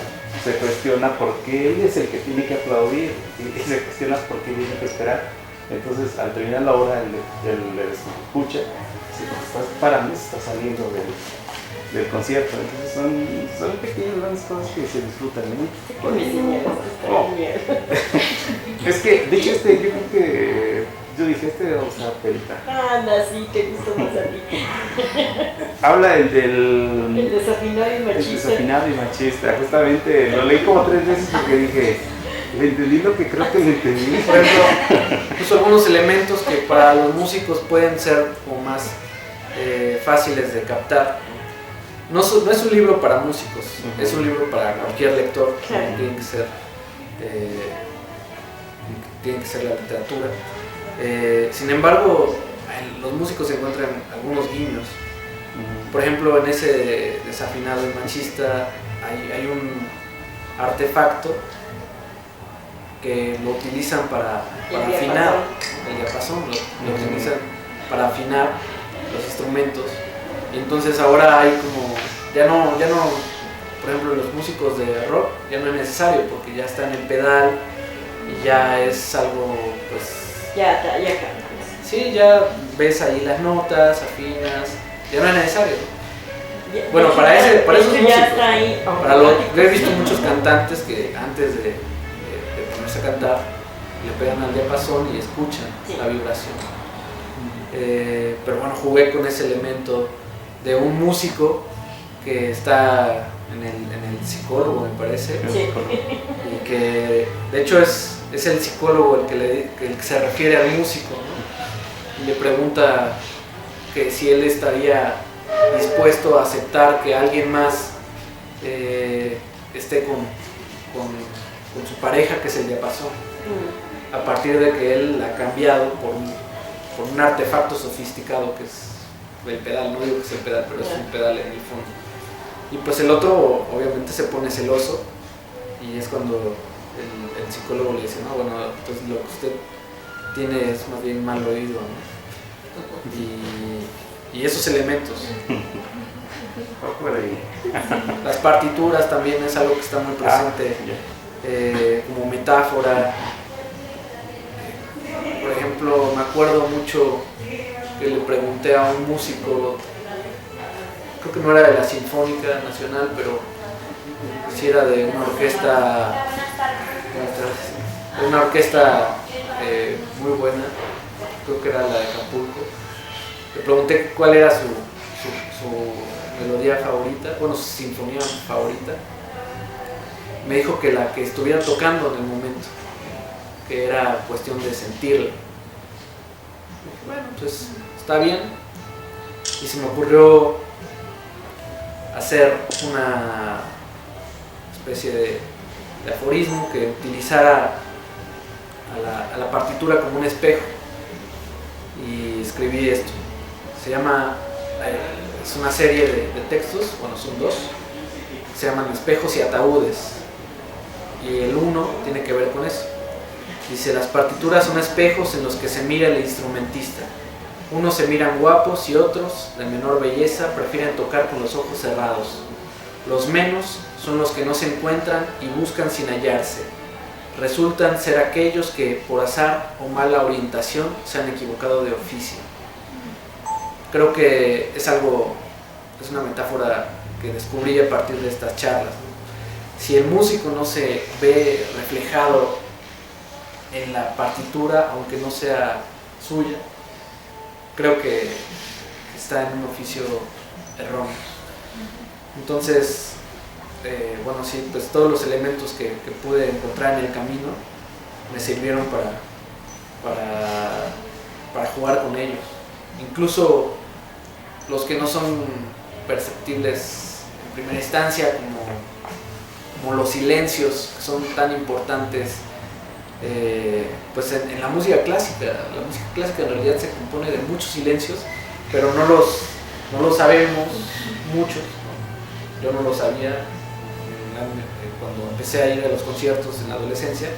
[SPEAKER 1] se cuestiona por qué él es el que tiene que aplaudir y se cuestiona por qué tiene que esperar. Entonces, al terminar la obra, él escucha, estás parando, estás saliendo del concierto. Entonces son pequeñas grandes cosas que se disfrutan, ¿no?
[SPEAKER 3] Con mis señores, está genial.
[SPEAKER 1] Es que, de hecho, yo creo que yo dije, vamos a perita.
[SPEAKER 3] Anda, sí, te gustó más a ti.
[SPEAKER 1] Habla
[SPEAKER 3] El desafinado y
[SPEAKER 1] el
[SPEAKER 3] machista.
[SPEAKER 1] desafinado y machista. Justamente lo leí como 3 veces porque dije, le entendí lo que creo que le entendí.
[SPEAKER 2] Por ejemplo, puso algunos elementos que para los músicos pueden ser como más fáciles de captar. No es un libro para músicos, es un libro para cualquier lector.
[SPEAKER 3] Claro.
[SPEAKER 2] Tiene que ser la literatura. Sin embargo, los músicos encuentran algunos guiños. Por ejemplo, en ese desafinado y machista hay un artefacto que lo utilizan para afinar el diapasón, lo utilizan para afinar los instrumentos. Y entonces ahora hay como, ya no, por ejemplo, los músicos de rock ya no es necesario porque ya está en el pedal y ya es algo, pues...
[SPEAKER 3] Ya cantas.
[SPEAKER 2] Sí, ya ves ahí las notas, afinas, ya no es necesario. Bueno, para esos músicos,
[SPEAKER 3] ya está ahí.
[SPEAKER 2] yo he visto muchos cantantes que antes de ponerse a cantar le pegan al diapasón y escuchan la vibración. Pero bueno, jugué con ese elemento de un músico que está en el psicólogo, me parece,
[SPEAKER 3] Sí.
[SPEAKER 2] y que de hecho es el psicólogo el que se refiere al músico, ¿no? Y le pregunta que si él estaría dispuesto a aceptar que alguien más esté con su pareja, que es el diapasón, a partir de que él ha cambiado por un artefacto sofisticado que es el pedal. No digo que es el pedal, pero es un pedal en el fondo. Y pues el otro obviamente se pone celoso y es cuando el psicólogo le dice, no, bueno, pues lo que usted tiene es más bien mal oído, ¿no? Y esos elementos. Las partituras también es algo que está muy presente, como metáfora. Por ejemplo, me acuerdo mucho que le pregunté a un músico, creo que no era de la Sinfónica Nacional, pero sí era de una orquesta, muy buena, creo que era la de Acapulco. Le pregunté cuál era su melodía favorita, bueno, su sinfonía favorita. Me dijo que la que estuviera tocando en el momento, que era cuestión de sentirla. Dije, bueno, pues está bien. Y se me ocurrió hacer una especie de aforismo que utilizara a la partitura como un espejo. Y escribí esto. Se llama, es una serie de textos, bueno, son 2, se llaman Espejos y Ataúdes. Y el 1 tiene que ver con eso. Dice, las partituras son espejos en los que se mira el instrumentista. Unos se miran guapos y otros, de menor belleza, prefieren tocar con los ojos cerrados. Los menos son los que no se encuentran y buscan sin hallarse. Resultan ser aquellos que, por azar o mala orientación, se han equivocado de oficio. Creo que es una metáfora que descubrí a partir de estas charlas. Si el músico no se ve reflejado en la partitura, aunque no sea suya, creo que está en un oficio erróneo. Entonces, bueno, sí, pues todos los elementos que pude encontrar en el camino me sirvieron para jugar con ellos. Incluso los que no son perceptibles en primera instancia, como los silencios, que son tan importantes pues en la música clásica. La música clásica en realidad se compone de muchos silencios, pero no los sabemos muchos, ¿no? Yo no lo sabía cuando empecé a ir a los conciertos en la adolescencia,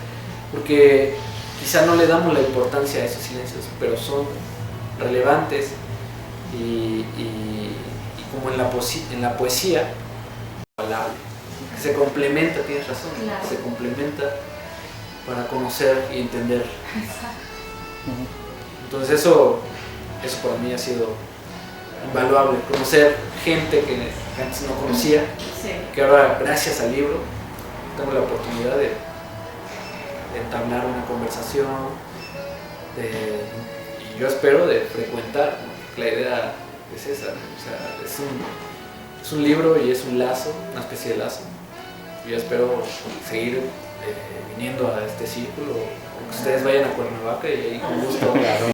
[SPEAKER 2] porque quizá no le damos la importancia a esos silencios, pero son relevantes y como en la poesía, que se complementa, tienes razón,
[SPEAKER 4] Claro.
[SPEAKER 2] se complementa para conocer y entender. Entonces eso para mí ha sido invaluable, conocer gente que antes no conocía,
[SPEAKER 3] Sí.
[SPEAKER 2] que ahora gracias al libro tengo la oportunidad de entablar una conversación, y yo espero de frecuentar, ¿no? La idea es esa, ¿no? O sea, es un libro y es un lazo, una especie de lazo. Yo espero seguir viniendo a este círculo, o que ustedes vayan a Cuernavaca y ahí con gusto